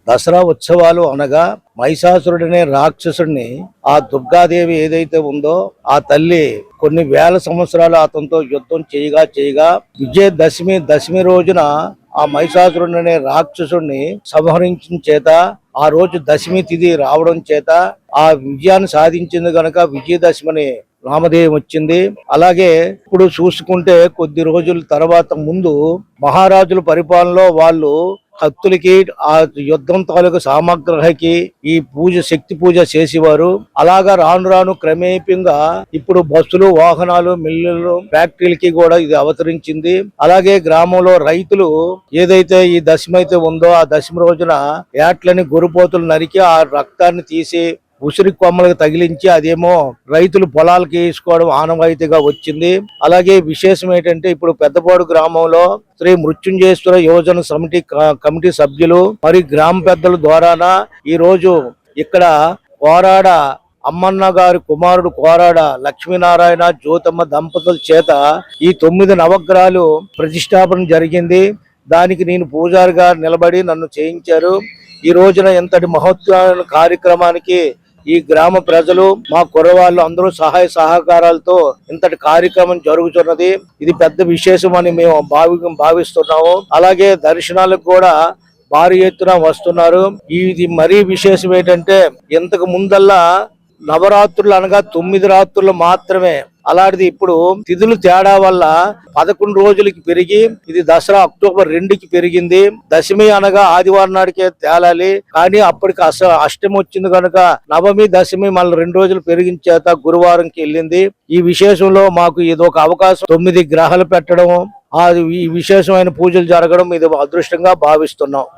దసరా ఉత్సవాలు అనగా మహిషాసురుడనే రాక్షసుడిని ఆ దుర్గాదేవి ఏదైతే ఉందో ఆ తల్లి కొన్ని వేల సంవత్సరాలు అతనితో యుద్ధం చేయగా దశమి రోజున ఆ మహిషాసురుడనే రాక్షసుడిని సంహరించిన చేత ఆ రోజు దశమి తిథి రావడం చేత ఆ విజయాన్ని సాధించింది గనక విజయదశమిని నామధేయం వచ్చింది. అలాగే ఇప్పుడు చూసుకుంటే కొద్ది రోజుల తర్వాత ముందు మహారాజుల పరిపాలనలో వాళ్ళు భక్తులకి ఆ యుద్ధం తాలూకు సామగ్రికి ఈ శక్తి పూజ చేసేవారు. అలాగా రాను రాను క్రమేపంగా ఇప్పుడు బస్సులు, వాహనాలు, మిల్లులు, ఫ్యాక్టరీలకి కూడా ఇది అవతరించింది. అలాగే గ్రామంలో రైతులు ఏదైతే ఈ దశమి అయితే ఉందో ఆ దశమి రోజున ఏట్లని గొర్రెపోతులు నరికి ఆ రక్తాన్ని తీసి ఉసిరి కొమ్మలకు తగిలించి అదేమో రైతులు పొలాలకి వేసుకోవడం ఆనవాయితీగా వచ్చింది. అలాగే విశేషం ఏంటంటే ఇప్పుడు పెద్దపాడు గ్రామంలో శ్రీ మృత్యుంజయేశ్వర యువజన కమిటీ సభ్యులు మరి గ్రామ పెద్దల ద్వారాన ఈ రోజు ఇక్కడ కోరాడ అమ్మన్న గారి కుమారుడు కోరాడ లక్ష్మీనారాయణ జ్యోతమ్మ దంపతుల చేత ఈ 9 నవగ్రహాలు ప్రతిష్టాపన జరిగింది. దానికి నేను పూజారిగా నిలబడి నన్ను చేయించారు. ఈ రోజున ఎంతటి మహోత్సవ కార్యక్రమానికి ఈ గ్రామ ప్రజలు మా కుర్రవాళ్ళు అందరూ సహాయ సహకారాలతో ఇంతటి కార్యక్రమం జరుగుతున్నది. ఇది పెద్ద విశేషం అని మేము భావిస్తున్నాము. అలాగే దర్శనాలకు కూడా భారీ ఎత్తున వస్తున్నారు. ఇది మరీ విశేషం ఏంటంటే ఇంతకు ముందల్లా నవరాత్రులు అనగా 9 రాత్రులు మాత్రమే. అలాంటిది ఇప్పుడు తిథులు తేడా వల్ల 11 రోజులకి పెరిగి ఇది దసరా అక్టోబర్ 2కి పెరిగింది. దశమి అనగా ఆదివారం నాడికే తేలాలి, కానీ అప్పటికి అష్టమి వచ్చింది కనుక నవమి దశమి మళ్ళీ 2 రోజులు పెరిగించేత గురువారంకి వెళ్ళింది. ఈ విశేషంలో మాకు ఇదొక అవకాశం. 9 గ్రహాలు పెట్టడం, ఈ విశేషమైన పూజలు జరగడం ఇది అదృష్టంగా భావిస్తున్నాం.